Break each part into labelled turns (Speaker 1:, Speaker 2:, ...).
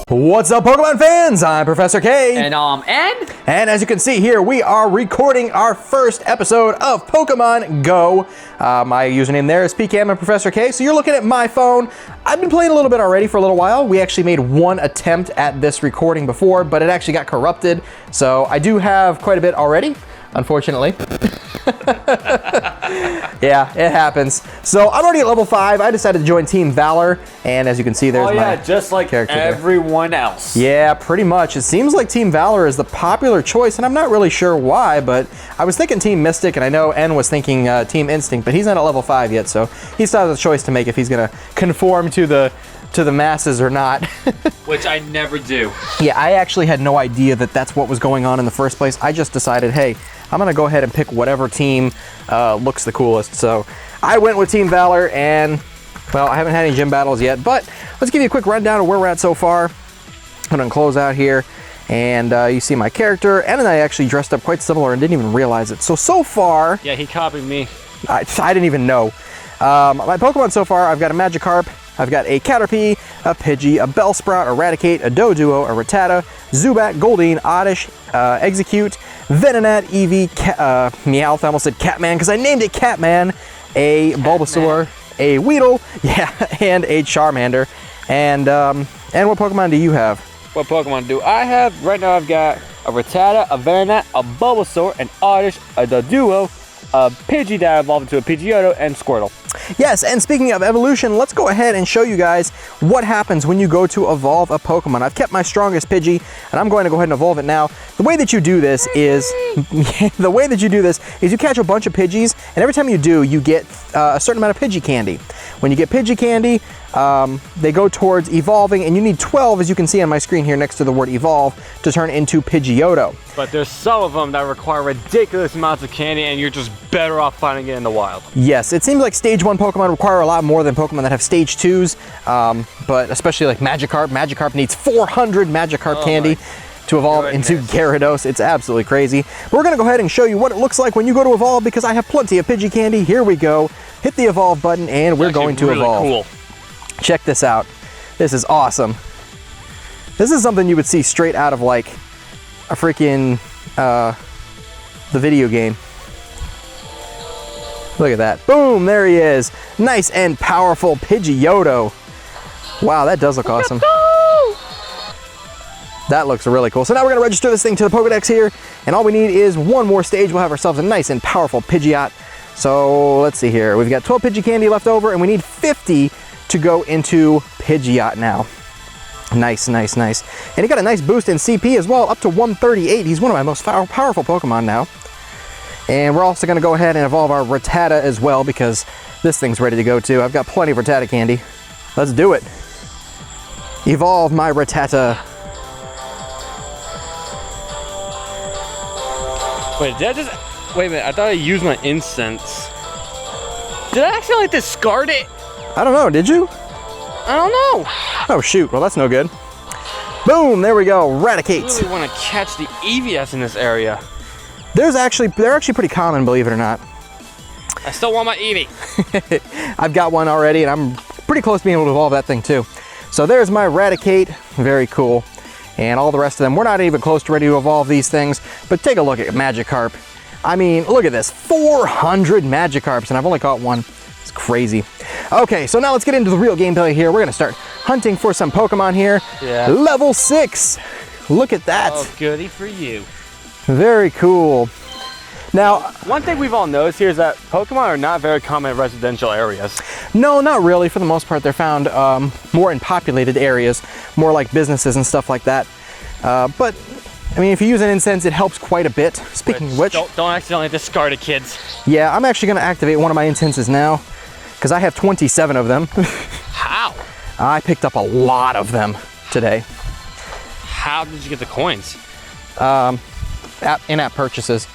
Speaker 1: What's up, Pokemon fans? I'm Professor K.
Speaker 2: And Ed.
Speaker 1: And as you can see here, we are recording our first episode of Pokemon Go. My username there is PCam and Professor K. So you're looking at my phone. I've been playing a little bit already for a little while. We actually made one attempt at this recording before, but it actually got corrupted. So I do have quite a bit already, unfortunately. Yeah, it happens. So I'm already at level 5. I decided to join Team Valor, and as you can see, there's my
Speaker 2: just like everyone else.
Speaker 1: Yeah, pretty much. It seems like Team Valor is the popular choice, and I'm not really sure why, but I was thinking Team Mystic, and I know N was thinking Team Instinct, but he's not at level 5 yet, so he still has a choice to make if he's gonna conform to the masses or not.
Speaker 2: Which I never do.
Speaker 1: Yeah, I actually had no idea that that's what was going on in the first place. I just decided, hey, I'm gonna go ahead and pick whatever team looks the coolest. So I went with Team Valor, and well, I haven't had any gym battles yet, but let's give you a quick rundown of where we're at so far. I'm gonna close out here, and you see my character. Ed and I actually dressed up quite similar and didn't even realize it. So far...
Speaker 2: Yeah, he copied me.
Speaker 1: I didn't even know. My Pokemon so far, I've got a Magikarp, I've got a Caterpie, a Pidgey, a Bellsprout, a Raticate, a Doduo, a Rattata, Zubat, Goldeen, Oddish, Execute, Venonat, Eevee, Meowth, I almost said Catman because I named it Catman, a Bulbasaur, a Weedle, yeah, and a Charmander. And what Pokemon do you have?
Speaker 2: What Pokemon do I have? Right now I've got a Rattata, a Venonat, a Bulbasaur, an Oddish, a Doduo, a Pidgey that evolved into a Pidgeotto, and Squirtle.
Speaker 1: Yes, and speaking of evolution, let's go ahead and show you guys what happens when you go to evolve a Pokemon. I've kept my strongest Pidgey, and I'm going to go ahead and evolve it now. The way that you do this is you catch a bunch of Pidgeys, and every time you do, you get a certain amount of Pidgey candy. When you get Pidgey candy, they go towards evolving, and you need 12, as you can see on my screen here next to the word evolve, to turn into Pidgeotto.
Speaker 2: But there's some of them that require ridiculous amounts of candy, and you're just better off finding it in the wild.
Speaker 1: Yes, it seems like stage 1 Pokemon require a lot more than Pokemon that have stage 2s, but especially like Magikarp. Magikarp needs 400 Magikarp candy to evolve into Gyarados. It's absolutely crazy. But we're gonna go ahead and show you what it looks like when you go to evolve, because I have plenty of Pidgey candy. Here we go. Hit the evolve button, and we're going to evolve.
Speaker 2: Cool.
Speaker 1: Check this out. This is awesome. This is something you would see straight out of like a freaking the video game. Look at that. Boom, there he is. Nice and powerful Pidgeotto. Wow, that does look awesome. That looks really cool. So now we're gonna register this thing to the Pokedex here, and all we need is one more stage. We'll have ourselves a nice and powerful Pidgeot. So let's see here. We've got 12 Pidgey candy left over, and we need 50 to go into Pidgeot now. Nice, nice, nice. And he got a nice boost in CP as well, up to 138. He's one of my most powerful Pokemon now. And we're also gonna go ahead and evolve our Rattata as well, because this thing's ready to go too. I've got plenty of Rattata candy. Let's do it. Evolve my Rattata.
Speaker 2: Wait, did I just... Wait a minute, I thought I used my incense. Did I accidentally discard it?
Speaker 1: I don't know, did you?
Speaker 2: I don't know.
Speaker 1: Oh shoot, well that's no good. Boom, there we go, Raticate.
Speaker 2: I really want to catch the EVS in this area.
Speaker 1: They're actually pretty common, believe it or not.
Speaker 2: I still want my Eevee.
Speaker 1: I've got one already, and I'm pretty close to being able to evolve that thing too. So there's my Raticate, very cool. And all the rest of them, we're not even close to ready to evolve these things, but take a look at Magikarp. I mean, look at this, 400 Magikarps, and I've only caught one. It's crazy. Okay, so now let's get into the real gameplay here. We're gonna start hunting for some Pokemon here.
Speaker 2: Yeah.
Speaker 1: Level 6. Look at that.
Speaker 2: Oh, goody for you.
Speaker 1: Very cool. Now,
Speaker 2: one thing we've all noticed here is that Pokemon are not very common in residential areas.
Speaker 1: no, not really. For the most part, they're found more in populated areas, more like businesses and stuff like that. But I mean, if you use an incense, it helps quite a bit. Speaking of which,
Speaker 2: don't accidentally discard it, kids.
Speaker 1: Yeah, I'm actually going to activate one of my incenses now, because I have 27 of them.
Speaker 2: How?
Speaker 1: I picked up a lot of them today.
Speaker 2: How did you get the coins?
Speaker 1: In-app purchases.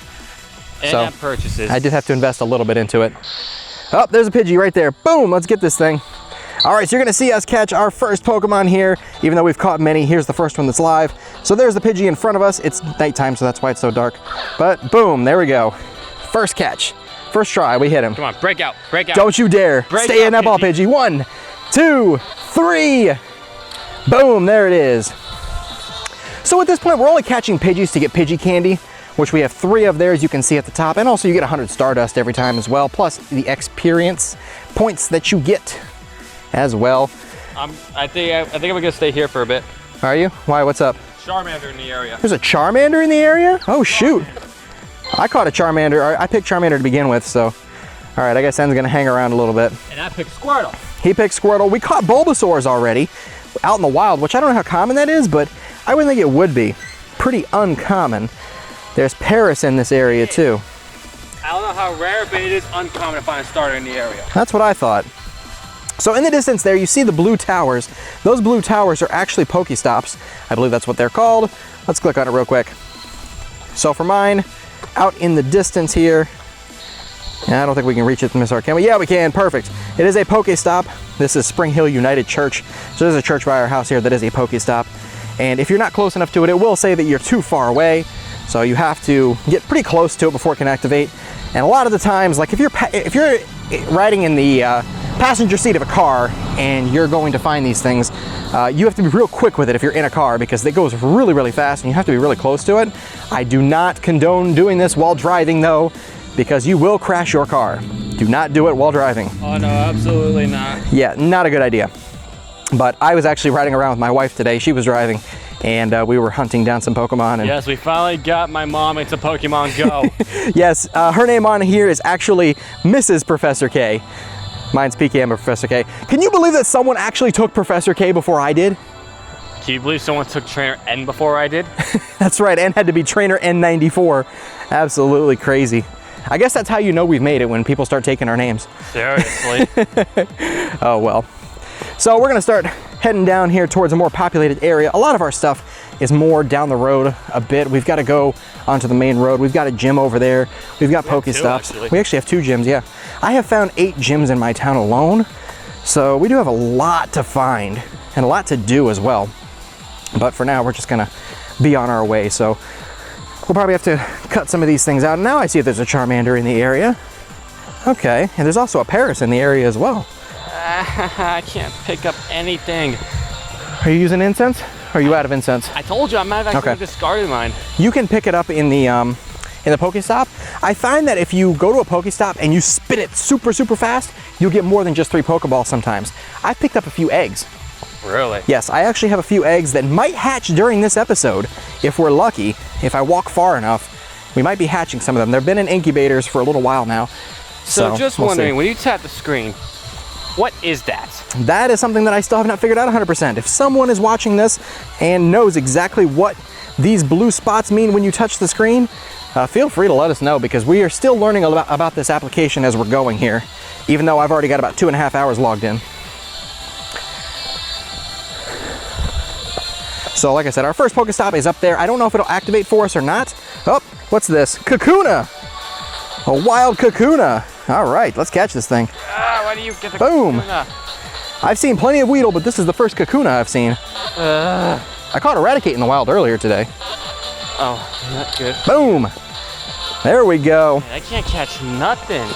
Speaker 2: In-app purchases.
Speaker 1: I did have to invest a little bit into it. Oh, there's a Pidgey right there. Boom, let's get this thing. All right, so you're gonna see us catch our first Pokemon here, even though we've caught many. Here's the first one that's live. So there's the Pidgey in front of us. It's nighttime, so that's why it's so dark. But boom, there we go. First catch, first try, we hit him.
Speaker 2: Come on, break out, break out.
Speaker 1: Don't you dare. Stay in that ball, Pidgey. 1, 2, 3. Boom, there it is. So at this point, we're only catching Pidgeys to get Pidgey candy, which we have 3 of there, as you can see at the top. And also you get 100 Stardust every time as well, plus the experience points that you get as well.
Speaker 2: I think I'm gonna stay here for a bit.
Speaker 1: Are you? Why, what's up?
Speaker 2: Charmander in the area.
Speaker 1: There's a Charmander in the area? Oh shoot. I caught a Charmander, I picked Charmander to begin with, so. All right, I guess En's gonna hang around a little bit.
Speaker 2: And I picked Squirtle.
Speaker 1: He picked Squirtle. We caught Bulbasaurs already out in the wild, which I don't know how common that is, but I wouldn't think it would be. Pretty uncommon. There's Paris in this area too.
Speaker 2: I don't know how rare, but it is uncommon to find a starter in the area.
Speaker 1: That's what I thought. So in the distance there, you see the blue towers. Those blue towers are actually Pokestops. I believe that's what they're called. Let's click on it real quick. So for mine, out in the distance here, I don't think we can reach it from this arc, can we? Yeah, we can, perfect. It is a Pokestop. This is Spring Hill United Church. So there's a church by our house here that is a Pokestop. And if you're not close enough to it, it will say that you're too far away. So you have to get pretty close to it before it can activate. And a lot of the times, like if you're riding in the passenger seat of a car and you're going to find these things, you have to be real quick with it if you're in a car, because it goes really, really fast and you have to be really close to it. I do not condone doing this while driving though, because you will crash your car. Do not do it while driving.
Speaker 2: Oh no, absolutely not.
Speaker 1: Yeah, not a good idea. But I was actually riding around with my wife today. She was driving, and we were hunting down some Pokemon. And
Speaker 2: yes, we finally got my mom into Pokemon Go.
Speaker 1: Yes, her name on here is actually Mrs. Professor K. Mine's PK, I'm a Professor K. Can you believe that someone actually took Professor K before I did?
Speaker 2: Can you believe someone took Trainer N before I did?
Speaker 1: That's right, N had to be Trainer N94. Absolutely crazy. I guess that's how you know we've made it, when people start taking our names.
Speaker 2: Seriously.
Speaker 1: Oh well. So we're gonna start heading down here towards a more populated area. A lot of our stuff is more down the road a bit. We've got to go onto the main road. We've got a gym over there. We've got Pokestops. We actually have 2 gyms, yeah. I have found 8 gyms in my town alone. So we do have a lot to find and a lot to do as well. But for now, we're just gonna be on our way. So we'll probably have to cut some of these things out. And now I see there's a Charmander in the area. Okay, and there's also a Paris in the area as well.
Speaker 2: I can't pick up anything.
Speaker 1: Are you using incense? Or are you out of incense?
Speaker 2: I told you, I might have actually discarded mine.
Speaker 1: You can pick it up in the Pokestop. I find that if you go to a Pokestop and you spin it super, super fast, you'll get more than just 3 Pokeballs sometimes. I've picked up a few eggs.
Speaker 2: Really?
Speaker 1: Yes, I actually have a few eggs that might hatch during this episode. If we're lucky, if I walk far enough, we might be hatching some of them. They've been in incubators for a little while now.
Speaker 2: So just wondering, when you tap the screen, what is that?
Speaker 1: That is something that I still have not figured out 100%. If someone is watching this and knows exactly what these blue spots mean when you touch the screen, feel free to let us know, because we are still learning about this application as we're going here, even though I've already got about 2.5 hours logged in. So like I said, our first Pokestop is up there. I don't know if it'll activate for us or not. Oh, what's this? Kakuna! A wild Kakuna! All right, let's catch this thing.
Speaker 2: Why do you get the
Speaker 1: Boom!
Speaker 2: Kakuna?
Speaker 1: I've seen plenty of Weedle, but this is the first Kakuna I've seen. I caught Eradicate in the wild earlier today.
Speaker 2: Oh, not good.
Speaker 1: Boom! There we go.
Speaker 2: I can't catch nothing.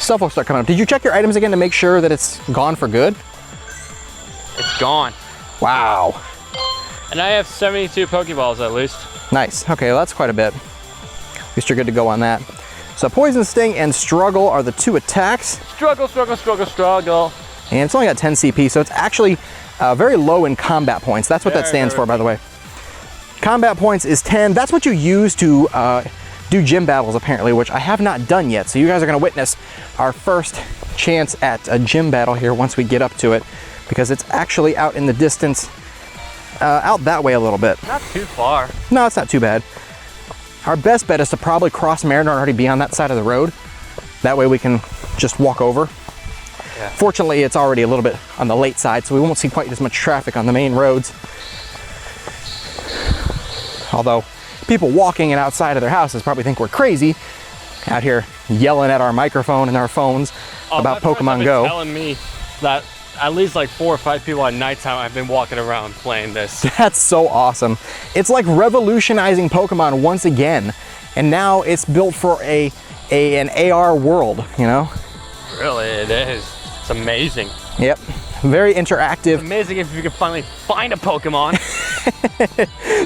Speaker 1: Stuff will start coming up. Did you check your items again to make sure that it's gone for good?
Speaker 2: It's gone.
Speaker 1: Wow.
Speaker 2: And I have 72 Pokeballs at least.
Speaker 1: Nice. Okay, well, that's quite a bit. At least you're good to go on that. So Poison Sting and Struggle are the 2 attacks.
Speaker 2: Struggle, struggle, struggle, struggle.
Speaker 1: And it's only got 10 CP, so it's actually very low in combat points. That's what that stands for, by the way. Combat points is 10. That's what you use to do gym battles, apparently, which I have not done yet. So you guys are going to witness our first chance at a gym battle here once we get up to it, because it's actually out in the distance, out that way a little bit.
Speaker 2: Not too far.
Speaker 1: No, it's not too bad. Our best bet is to probably cross Mariner and already be on that side of the road. That way we can just walk over.
Speaker 2: Yeah.
Speaker 1: Fortunately, it's already a little bit on the late side, so we won't see quite as much traffic on the main roads. Although people walking and outside of their houses probably think we're crazy out here yelling at our microphone and our phones about Pokemon Go.
Speaker 2: Telling me that at least like 4 or 5 people at nighttime I've been walking around playing this.
Speaker 1: That's so awesome. It's like revolutionizing Pokemon once again, and now it's built for an AR world, you know?
Speaker 2: Really, it is. It's amazing.
Speaker 1: Yep. very interactive.
Speaker 2: Amazing if you can finally find a Pokemon.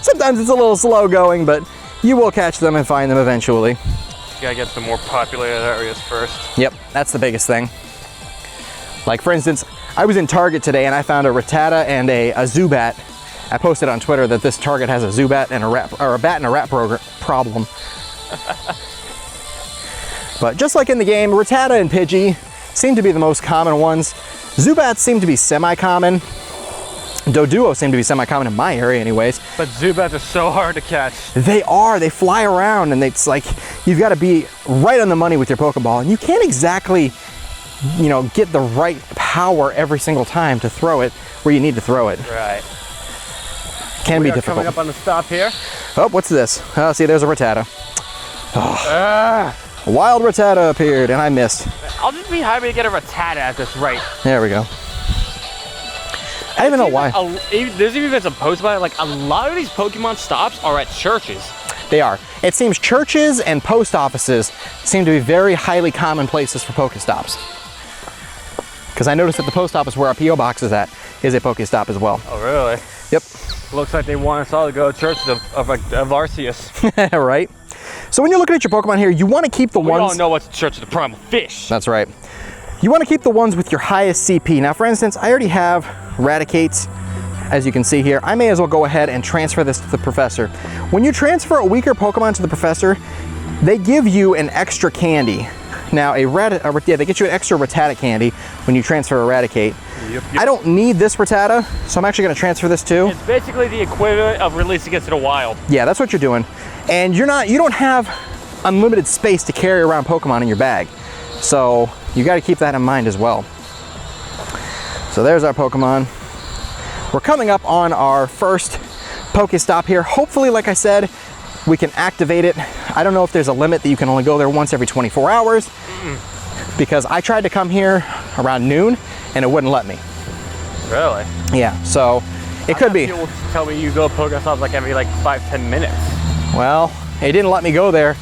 Speaker 1: Sometimes it's a little slow going, but you will catch them and find them eventually.
Speaker 2: You gotta get some more populated areas first.
Speaker 1: Yep, that's the biggest thing. Like for instance, I was in Target today and I found a Rattata and a Zubat. I posted on Twitter that this Target has a Zubat and a bat and a rat problem. But just like in the game, Rattata and Pidgey seem to be the most common ones. Zubats seem to be semi-common. Doduo seem to be semi-common in my area anyways.
Speaker 2: But Zubats are so hard to catch.
Speaker 1: They are, they fly around and it's like, you've got to be right on the money with your Pokeball and you can't exactly, you know, get the right power every single time to throw it where you need to throw it.
Speaker 2: Right.
Speaker 1: Can be difficult.
Speaker 2: Coming up on the stop here.
Speaker 1: Oh, what's this? Oh, see, there's a Rattata. Oh. A wild Rattata appeared and I missed.
Speaker 2: I'll just be happy to get a Rattata at this rate.
Speaker 1: There we go. I don't even know why.
Speaker 2: There's even some posts about it, like a lot of these Pokemon stops are at churches.
Speaker 1: They are. It seems churches and post offices seem to be very highly common places for Pokestops. Because I noticed that the post office where our P.O. box is at is a Pokestop as well.
Speaker 2: Oh, really?
Speaker 1: Yep.
Speaker 2: Looks like they want us all to go to church of Arceus.
Speaker 1: Right? So when you're looking at your Pokemon here, you want to keep the ones...
Speaker 2: We all know what's the Church of the Primal Fish.
Speaker 1: That's right. You want to keep the ones with your highest CP. Now, for instance, I already have Raticates, as you can see here. I may as well go ahead and transfer this to the Professor. When you transfer a weaker Pokemon to the Professor, they give you an extra candy. Now, they get you an extra Rattata candy when you transfer a Raticate. Yep. I don't need this Rattata, so I'm actually going to transfer this too.
Speaker 2: It's basically the equivalent of releasing it to the wild.
Speaker 1: Yeah, that's what you're doing. And you don't have unlimited space to carry around Pokemon in your bag. So you got to keep that in mind as well. So there's our Pokemon. We're coming up on our first Pokestop here. Hopefully, like I said, we can activate it. I don't know if there's a limit that you can only go there once every 24 hours because I tried to come here around noon and it wouldn't let me.
Speaker 2: Really?
Speaker 1: Yeah, so it could be.
Speaker 2: People tell me you go Pokestops like every 5-10 minutes.
Speaker 1: Well, it didn't let me go there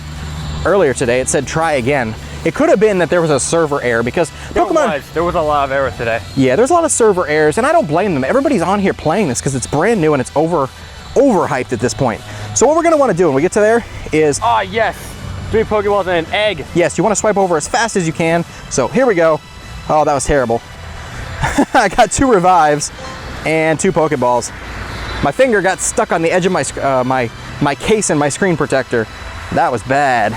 Speaker 1: earlier today. It said try again. It could have been that there was a server error because Pokemon...
Speaker 2: There was a lot of errors today.
Speaker 1: Yeah, there's a lot of server errors and I don't blame them. Everybody's on here playing this because it's brand new and it's overhyped at this point. So what we're going to want to do when we get to there is...
Speaker 2: Ah, yes. 3 Pokeballs and an egg.
Speaker 1: Yes, you want to swipe over as fast as you can. So here we go. Oh, that was terrible. I got 2 revives and 2 Pokeballs. My finger got stuck on the edge of my case and my screen protector. That was bad.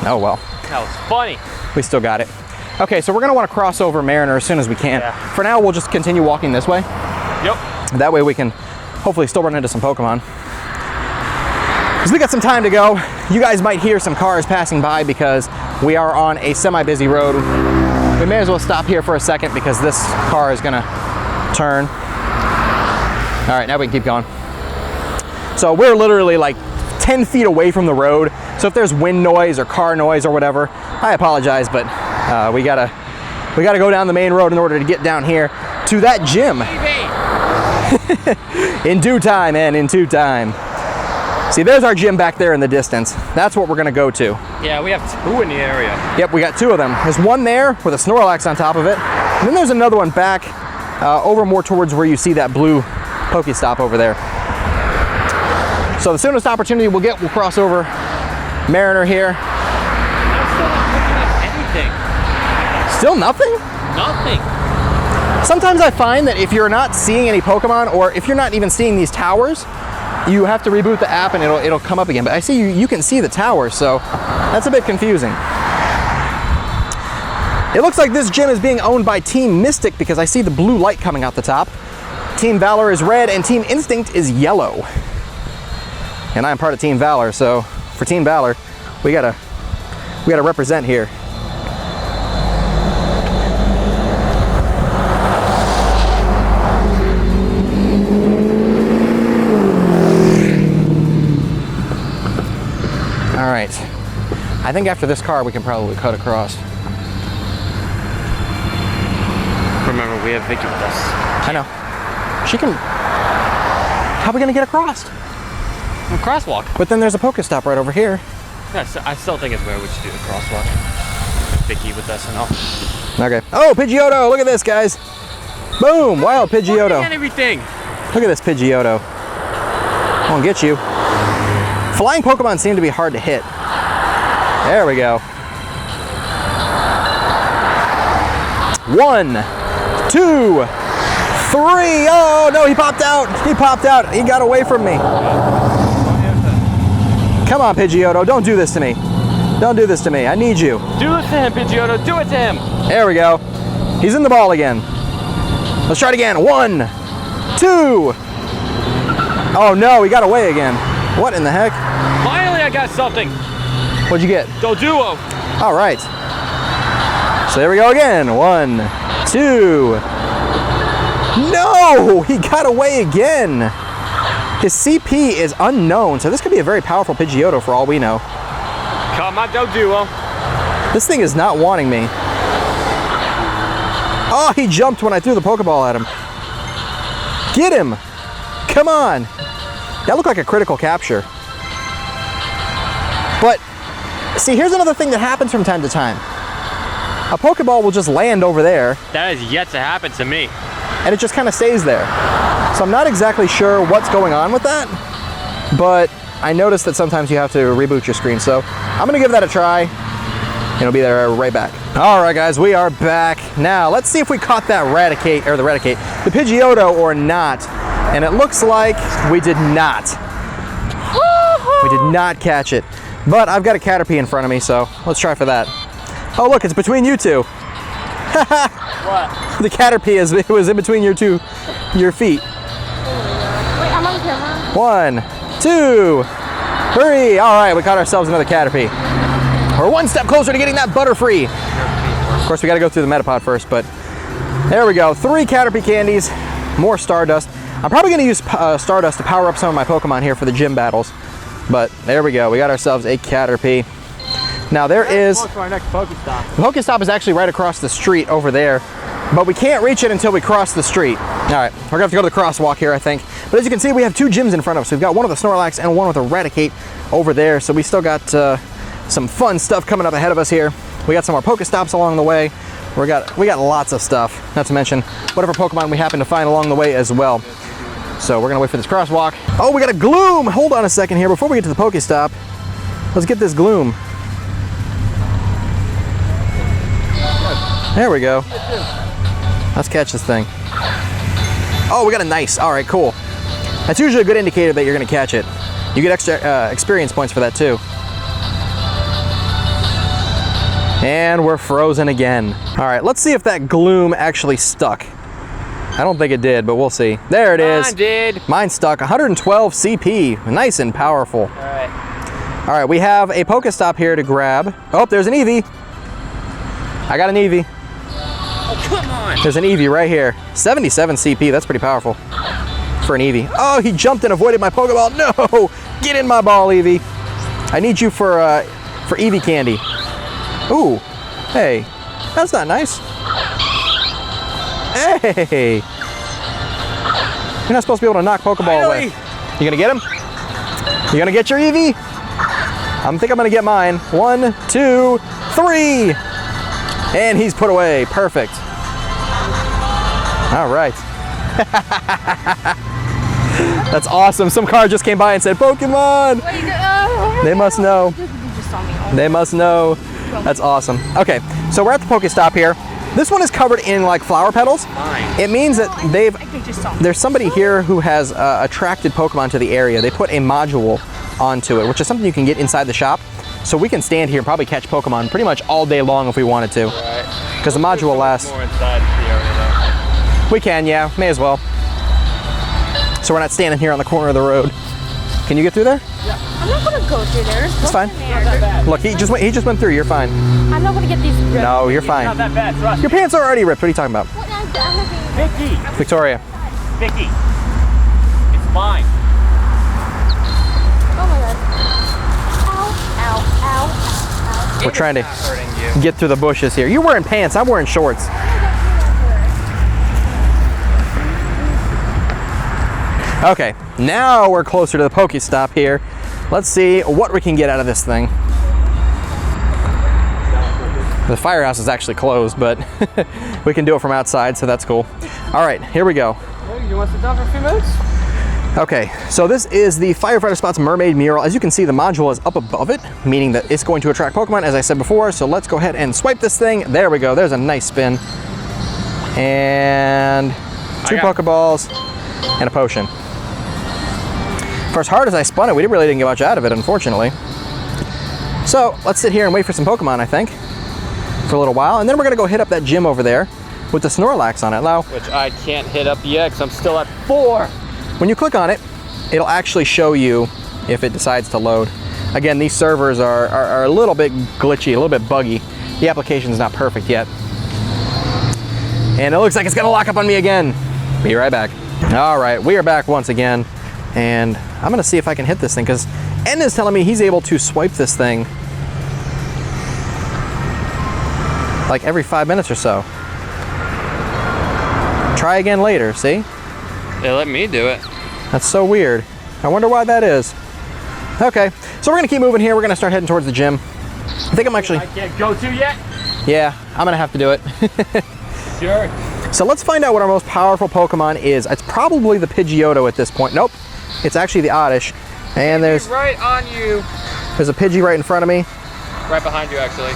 Speaker 1: Oh well.
Speaker 2: That was funny.
Speaker 1: We still got it. Okay, so we're going to want to cross over Mariner as soon as we can. Yeah. For now, we'll just continue walking this way.
Speaker 2: Yep.
Speaker 1: That way we can hopefully still run into some Pokemon. Because we got some time to go. You guys might hear some cars passing by because we are on a semi-busy road. We may as well stop here for a second because this car is going to turn. All right, now we can keep going. So we're literally like 10 feet away from the road. So if there's wind noise or car noise or whatever, I apologize, but we gotta go down the main road in order to get down here to that gym. In due time, man, in due time. See, there's our gym back there in the distance. That's what we're gonna go to.
Speaker 2: Yeah, we have 2 in the area.
Speaker 1: Yep, we got 2 of them. There's one there with a Snorlax on top of it. And then there's another one back over more towards where you see that blue Pokestop over there. So the soonest opportunity we'll get, we'll cross over Mariner here.
Speaker 2: I'm still not picking up anything.
Speaker 1: Still nothing?
Speaker 2: Nothing.
Speaker 1: Sometimes I find that if you're not seeing any Pokemon or if you're not even seeing these towers, you have to reboot the app and it'll come up again. But I see you can see the towers, so that's a bit confusing. It looks like this gym is being owned by Team Mystic because I see the blue light coming out the top. Team Valor is red and Team Instinct is yellow. And I'm part of Team Valor, so for Team Valor, we gotta represent here. All right, I think after this car we can probably cut across.
Speaker 2: Remember, we have Vicky with us.
Speaker 1: I know. She can. How are we gonna get across?
Speaker 2: A crosswalk.
Speaker 1: But then there's a Pokestop right over here.
Speaker 2: Yeah, I still think it's where we should do the crosswalk. Vicky with us and all.
Speaker 1: Okay. Oh, Pidgeotto! Look at this, guys. Boom, wild Pidgeotto.
Speaker 2: And everything.
Speaker 1: Look at this Pidgeotto. Won't get you. Flying Pokemon seem to be hard to hit. There we go. 1, 2, 3. Oh no, he popped out. He popped out. He got away from me. Come on, Pidgeotto. Don't do this to me. Don't do this to me. I need you.
Speaker 2: Do it to him, Pidgeotto. Do it to him.
Speaker 1: There we go. He's in the ball again. Let's try it again. 1, 2. Oh no, he got away again. What in the heck?
Speaker 2: Finally, I got something.
Speaker 1: What'd you get?
Speaker 2: Doduo.
Speaker 1: All right. So there we go again. 1, 2. No, he got away again. His CP is unknown, so this could be a very powerful Pidgeotto for all we know.
Speaker 2: Come on, Doduo.
Speaker 1: This thing is not wanting me. Oh, he jumped when I threw the Pokeball at him. Get him. Come on. That looked like a critical capture. But, see, here's another thing that happens from time to time. A Pokeball will just land over there.
Speaker 2: That has yet to happen to me.
Speaker 1: And it just kind of stays there. So I'm not exactly sure what's going on with that, but I noticed that sometimes you have to reboot your screen. So I'm gonna give that a try, and it'll be there right back. All right, guys, we are back. Now, let's see if we caught that the Pidgeotto or not. And it looks like we did not. We did not catch it. But I've got a Caterpie in front of me, so let's try for that. Oh, look, it's between you two.
Speaker 2: What?
Speaker 1: The Caterpie was in between your feet.
Speaker 3: Wait, I'm on camera.
Speaker 1: 1, 2, 3. All right, we caught ourselves another Caterpie. We're one step closer to getting that Butterfree. Of course, we got to go through the Metapod first, but there we go. 3 Caterpie candies, more Stardust. I'm probably going to use Stardust to power up some of my Pokemon here for the gym battles. But there we go. We got ourselves a Caterpie. Now there is...
Speaker 2: For our next Pokestop.
Speaker 1: The Pokestop is actually right across the street over there, but we can't reach it until we cross the street. All right, we're gonna have to go to the crosswalk here, I think. But as you can see, we have 2 gyms in front of us. We've got one with a Snorlax and one with a Raticate over there. So we still got some fun stuff coming up ahead of us here. We got some more Pokestops along the way. We got lots of stuff, not to mention whatever Pokemon we happen to find along the way as well. So we're gonna wait for this crosswalk. Oh, we got a Gloom. Hold on a second here. Before we get to the Pokestop, let's get this Gloom. There we go. Let's catch this thing. Oh, we got a nice. All right, cool. That's usually a good indicator that you're gonna catch it. You get extra experience points for that too. And we're frozen again. All right, let's see if that Gloom actually stuck. I don't think it did, but we'll see. There it is.
Speaker 2: Mine did.
Speaker 1: Mine stuck. 112 CP. Nice and powerful.
Speaker 2: All right.
Speaker 1: All right, we have a Pokestop here to grab. Oh, there's an Eevee. I got an Eevee.
Speaker 2: Oh, come on.
Speaker 1: There's an Eevee right here. 77 CP. That's pretty powerful for an Eevee. Oh, he jumped and avoided my Pokeball. No! Get in my ball, Eevee. I need you for Eevee candy. Ooh. Hey. That's not nice. Hey! You're not supposed to be able to knock Pokeball away. You gonna get him? You gonna get your Eevee? I think I'm gonna get mine. 1, 2, 3! And he's put away. Perfect. All right. That's awesome. Some car just came by and said, Pokemon! They must know. They must know. That's awesome. Okay, so we're at the Pokestop here. This one is covered in like flower petals. It means that there's somebody here who has attracted Pokemon to the area. They put a module onto it, which is something you can get inside the shop. So we can stand here and probably catch Pokemon pretty much all day long if we wanted to. Because the module lasts.
Speaker 2: More inside the area, though.
Speaker 1: We can, yeah, may as well. So we're not standing here on the corner of the road. Can you get through there?
Speaker 3: Yeah. I'm not gonna go through there.
Speaker 1: It's fine. Look, he just went through. You're fine.
Speaker 3: I'm not gonna get these ripped.
Speaker 1: No, you're fine.
Speaker 2: It's not that bad, trust
Speaker 1: Your
Speaker 2: me.
Speaker 1: pants are already ripped. What are you talking about?
Speaker 3: What? I'm not getting
Speaker 2: Vicky.
Speaker 1: Victoria.
Speaker 2: Vicky. It's mine.
Speaker 3: Oh my god. Ow, ow, ow, ow.
Speaker 1: We're trying to
Speaker 2: Hurting you.
Speaker 1: get through the bushes here. You're wearing pants. I'm wearing shorts. Okay, now we're closer to the Pokestop here. Let's see what we can get out of this thing. The firehouse is actually closed, but we can do it from outside, so that's cool. All right, here we go.
Speaker 2: Hey, you want to sit down for a few minutes?
Speaker 1: Okay, so this is the Firefighter Spots Mermaid mural. As you can see, the module is up above it, meaning that it's going to attract Pokemon, as I said before. So let's go ahead and swipe this thing. There we go. There's a nice spin. And 2 Pokeballs and a potion. For as hard as I spun it, we really didn't get much out of it, unfortunately. So let's sit here and wait for some Pokemon, I think, for a little while. And then we're going to go hit up that gym over there with the Snorlax on it. Now,
Speaker 2: which I can't hit up yet because I'm still at 4.
Speaker 1: When you click on it, it'll actually show you if it decides to load. Again, these servers are a little bit glitchy, a little bit buggy. The application's not perfect yet. And it looks like it's gonna lock up on me again. Be right back. All right, we are back once again. And I'm gonna see if I can hit this thing, because N is telling me he's able to swipe this thing like every 5 minutes or so. Try again later, see?
Speaker 2: They let me do it.
Speaker 1: That's so weird. I wonder why that is. Okay, so we're gonna keep moving here. We're gonna start heading towards the gym. I think I'm actually...
Speaker 2: I can't go to yet?
Speaker 1: Yeah, I'm gonna have to do it.
Speaker 2: Sure.
Speaker 1: So let's find out what our most powerful Pokemon is. It's probably the Pidgeotto at this point. Nope, it's actually the Oddish. And there's...
Speaker 2: right on you.
Speaker 1: There's a Pidgey right in front of me.
Speaker 2: Right behind you, actually.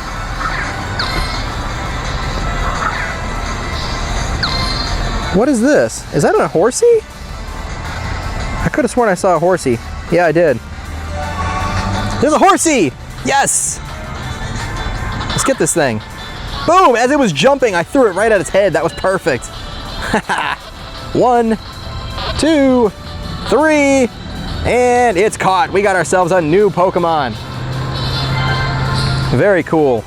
Speaker 1: What is this? Is that a Horsey? I could have sworn I saw a Horsey. Yeah, I did. There's a Horsey! Yes! Let's get this thing. Boom! As it was jumping, I threw it right at its head. That was perfect. 1, 2, 3, and it's caught. We got ourselves a new Pokemon. Very cool.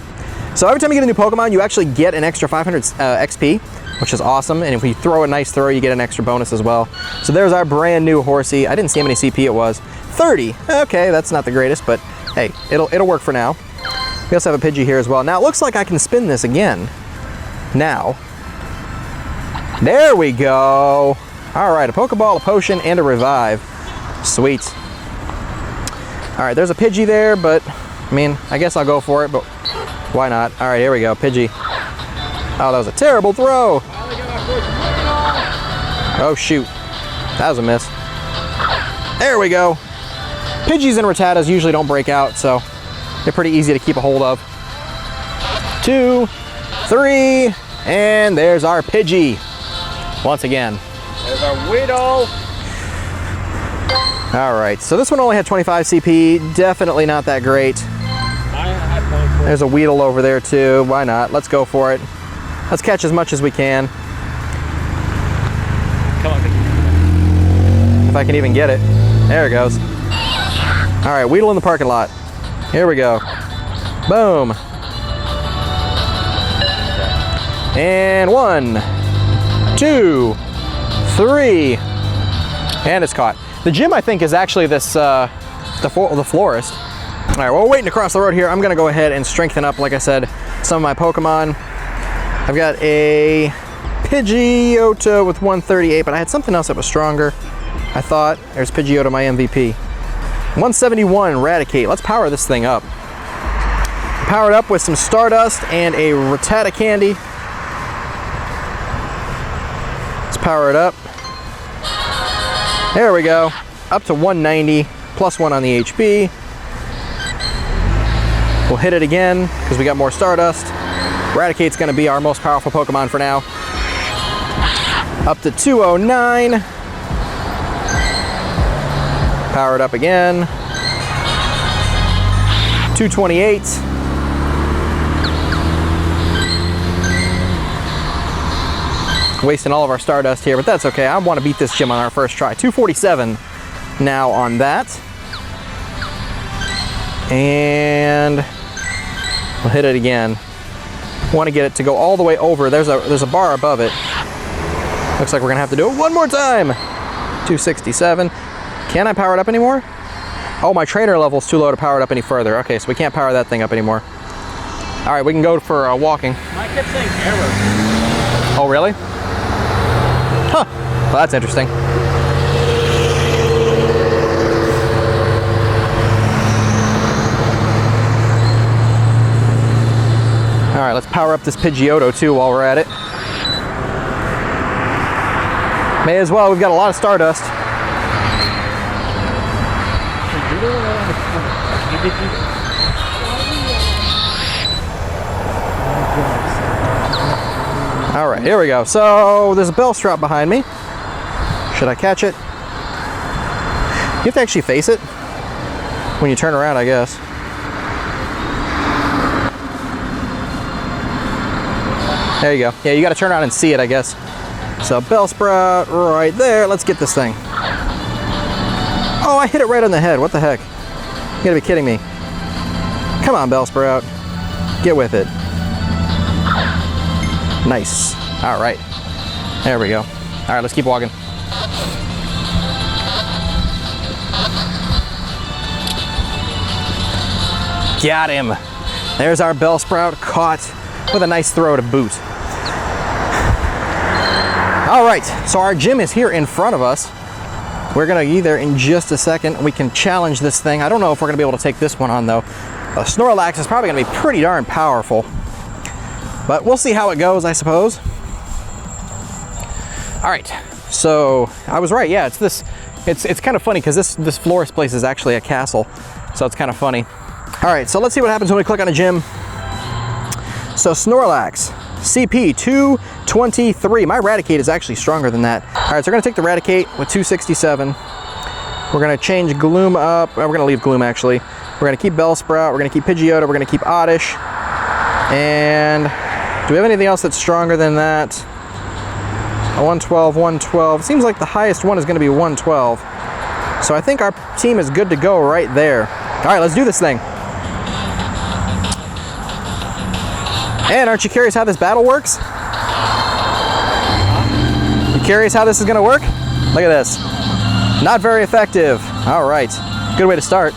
Speaker 1: So every time you get a new Pokemon, you actually get an extra 500 XP, which is awesome. And if we throw a nice throw, you get an extra bonus as well. So there's our brand new Horsey. I didn't see how many CP it was. 30. Okay, that's not the greatest, but hey, it'll work for now. We also have a Pidgey here as well. Now it looks like I can spin this again. Now. There we go. All right, a Pokeball, a potion, and a revive. Sweet. All right, there's a Pidgey there, but I mean, I guess I'll go for it, but why not? All right, here we go, Pidgey. Oh, that was a terrible throw. Oh, shoot. That was a miss. There we go. Pidgeys and Rattatas usually don't break out, so they're pretty easy to keep a hold of. 2, 3, and there's our Pidgey. Once again.
Speaker 2: There's our Weedle.
Speaker 1: All right, so this one only had 25 CP. Definitely not that great. There's a Weedle over there too. Why not? Let's go for it. Let's catch as much as we can.
Speaker 2: Come on.
Speaker 1: If I can even get it. There it goes. All right, Weedle in the parking lot. Here we go. Boom. And 1, 2, 3, and it's caught. The gym, I think, is actually this the florist. All right, well, we're waiting to cross the road here. I'm gonna go ahead and strengthen up, like I said, some of my Pokemon. I've got a Pidgeotto with 138, but I had something else that was stronger. I thought. There's Pidgeotto, my MVP. 171, Raticate. Let's power this thing up. Power it up with some Stardust and a Rattata Candy. Let's power it up. There we go. Up to 190, plus 1 on the HP. We'll hit it again, because we got more Stardust. Raticate's gonna be our most powerful Pokemon for now. Up to 209. Power it up again. 228. Wasting all of our Stardust here, but that's okay. I want to beat this gym on our first try. 247 now on that. And we'll hit it again. Want to get it to go all the way over. There's a bar above it. Looks like we're gonna have to do it one more time. 267. Can I power it up anymore? Oh, my trainer level's too low to power it up any further. Okay, so we can't power that thing up anymore. All right, we can go for walking.
Speaker 2: I kept saying error.
Speaker 1: Oh, really? Huh. Well, that's interesting. All right, let's power up this Pidgeotto too while we're at it. May as well, we've got a lot of Stardust. All right, here we go. So there's a Bellsprout behind me. Should I catch it? You have to actually face it when you turn around, I guess. There you go. Yeah, you got to turn around and see it, I guess. So Bellsprout right there. Let's get this thing. Oh, I hit it right on the head. What the heck? You gotta be kidding me. Come on, Bellsprout. Get with it. Nice. All right. There we go. All right, let's keep walking. Got him. There's our Bellsprout caught with a nice throw to boot. All right, so our gym is here in front of us. We're gonna either, in just a second, we can challenge this thing. I don't know if we're gonna be able to take this one on though. Snorlax is probably gonna be pretty darn powerful, but we'll see how it goes, I suppose. All right, so I was right. Yeah, it's this. It's kind of funny because this florist place is actually a castle, so it's kind of funny. All right, so let's see what happens when we click on a gym. So Snorlax, CP 223. My Raticate is actually stronger than that. All right, so we're gonna take the Raticate with 267. We're gonna change Gloom up. We're gonna leave Gloom actually. We're gonna keep Bellsprout. We're gonna keep Pidgeotto. We're gonna keep Oddish. And do we have anything else that's stronger than that? A 112, 112. Seems like the highest one is gonna be 112. So I think our team is good to go right there. All right, let's do this thing. And aren't you curious how this battle works? You curious how this is gonna work? Look at this. Not very effective. All right, good way to start.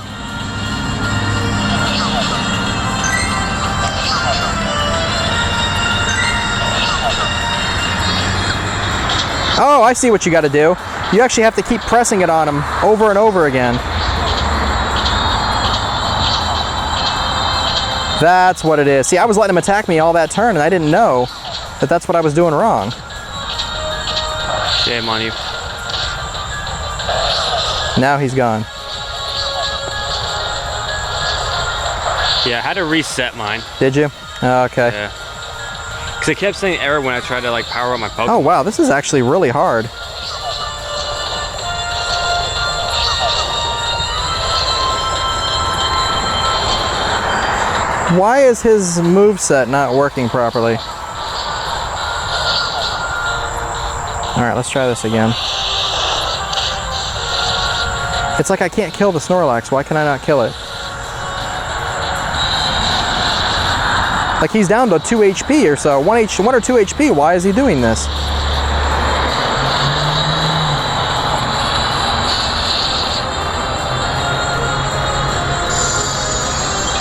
Speaker 1: Oh, I see what you gotta do. You actually have to keep pressing it on him over and over again. That's what it is. See, I was letting him attack me all that turn, and I didn't know that that's what I was doing wrong.
Speaker 2: Shame on you.
Speaker 1: Now he's gone.
Speaker 2: Yeah, I had to reset mine.
Speaker 1: Did you? Oh, okay.
Speaker 2: Yeah. Because it kept saying error when I tried to like power up my Pokemon.
Speaker 1: Oh wow, this is actually really hard. Why is his moveset not working properly? All right, let's try this again. It's like I can't kill the Snorlax. Why can I not kill it? Like he's down to 2 HP or so, 1 or 2 HP. Why is he doing this?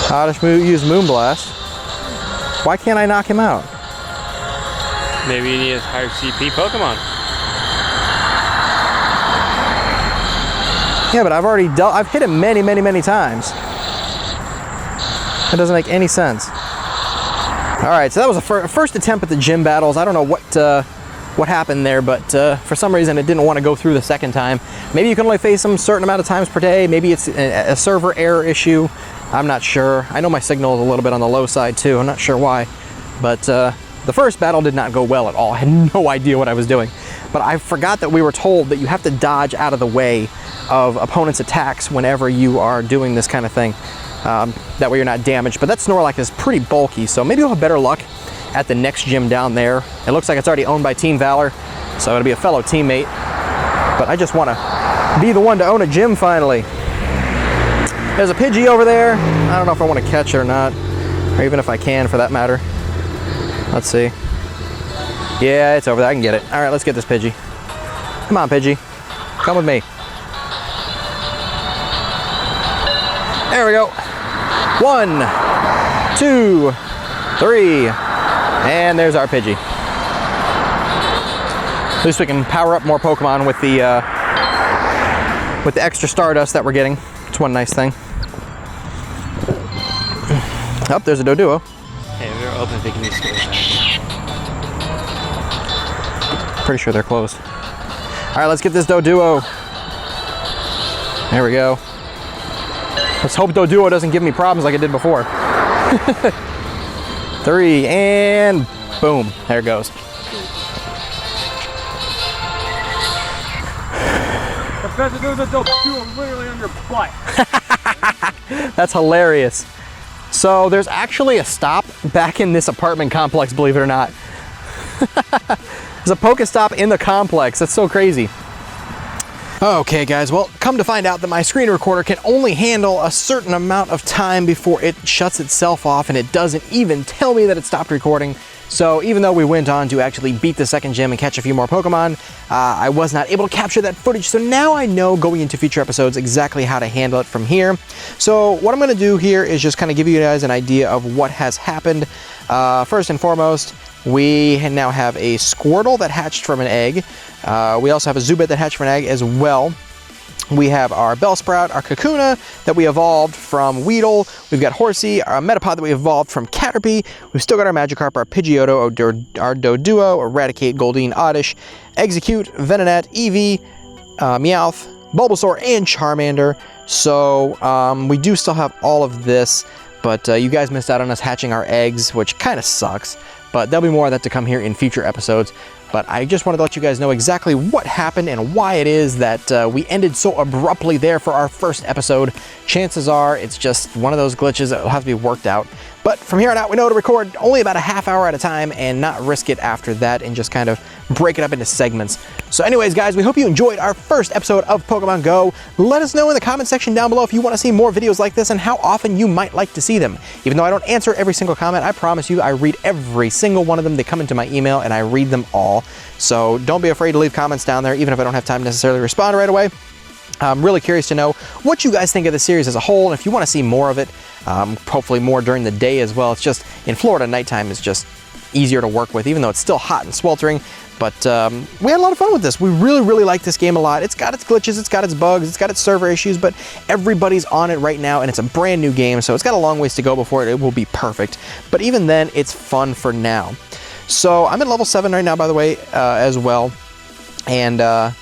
Speaker 1: I'll just use Moonblast. Why can't I knock him out?
Speaker 2: Maybe you need a higher CP Pokemon.
Speaker 1: Yeah, but I've hit him many, many, many times. That doesn't make any sense. All right, so that was a first attempt at the gym battles. I don't know what happened there, but for some reason it didn't want to go through the second time. Maybe you can only face them a certain amount of times per day. Maybe it's a server error issue. I'm not sure. I know my signal is a little bit on the low side too. I'm not sure why, but the first battle did not go well at all. I had no idea what I was doing, but I forgot that we were told that you have to dodge out of the way of opponents' attacks whenever you are doing this kind of thing. That way you're not damaged, but that Snorlax is pretty bulky, so maybe you'll have better luck at the next gym down there. It looks like it's already owned by Team Valor, so it'll be a fellow teammate, but I just want to be the one to own a gym finally. There's a Pidgey over there. I don't know if I want to catch it or not, or even if I can for that matter. Let's see. Yeah, it's over there. I can get it. All right, let's get this Pidgey. Come on, Pidgey. Come with me. There we go. 1, 2, 3, and there's our Pidgey. At least we can power up more Pokemon with the extra Stardust that we're getting. It's one nice thing. Oh, there's a Doduo.
Speaker 2: Hey, open thinking these stores are.
Speaker 1: Pretty sure they're closed. All right, let's get this Doduo. There we go. Let's hope Doduo doesn't give me problems like it did before. 3, and boom, there it goes.
Speaker 2: Professor, there's a Doduo literally on your butt.
Speaker 1: That's hilarious. So there's actually a stop back in this apartment complex, believe it or not. There's a Pokestop in the complex. That's so crazy. Okay guys, well, come to find out that my screen recorder can only handle a certain amount of time before it shuts itself off, and it doesn't even tell me that it stopped recording. So even though we went on to actually beat the second gym and catch a few more Pokemon, I was not able to capture that footage. So now I know going into future episodes exactly how to handle it from here. So what I'm gonna do here is just kind of give you guys an idea of what has happened. First and foremost, we now have a Squirtle that hatched from an egg. We also have a Zubat that hatched from an egg as well. We have our Bellsprout, our Kakuna that we evolved from Weedle. We've got Horsey, our Metapod that we evolved from Caterpie. We've still got our Magikarp, our Pidgeotto, our Doduo, Eradicate, Goldeen, Oddish, Execute, Venonat, Eevee, Meowth, Bulbasaur, and Charmander. So we do still have all of this, but you guys missed out on us hatching our eggs, which kind of sucks. But there'll be more of that to come here in future episodes. But I just wanted to let you guys know exactly what happened and why it is that we ended so abruptly there for our first episode. Chances are it's just one of those glitches that will have to be worked out. But from here on out, we know to record only about a half hour at a time and not risk it after that and just kind of break it up into segments. So anyways, guys, we hope you enjoyed our first episode of Pokemon Go. Let us know in the comment section down below if you want to see more videos like this and how often you might like to see them. Even though I don't answer every single comment, I promise you I read every single one of them. They come into my email and I read them all. So don't be afraid to leave comments down there, even if I don't have time to necessarily respond right away. I'm really curious to know what you guys think of the series as a whole, and if you want to see more of it, hopefully more during the day as well. It's just, in Florida, nighttime is just easier to work with, even though it's still hot and sweltering. But we had a lot of fun with this. We really like this game a lot. It's got its glitches, it's got its bugs, it's got its server issues, but everybody's on it right now, and it's a brand new game, so it's got a long ways to go before it will be perfect. But even then, it's fun for now. So I'm at level 7 right now, by the way, as well. And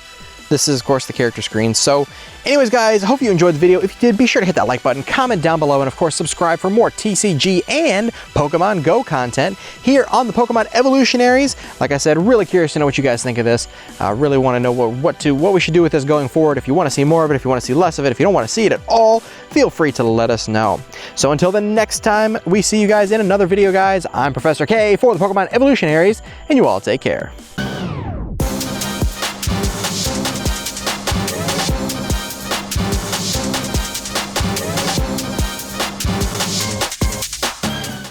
Speaker 1: this is, of course, the character screen. So anyways, guys, I hope you enjoyed the video. If you did, be sure to hit that like button, comment down below, and of course, subscribe for more TCG and Pokemon Go content here on the Pokemon Evolutionaries. Like I said, really curious to know what you guys think of this. Really want to know what we should do with this going forward. If you want to see more of it, if you want to see less of it, if you don't want to see it at all, feel free to let us know. So until the next time we see you guys in another video, guys, I'm Professor K for the Pokemon Evolutionaries, and you all take care.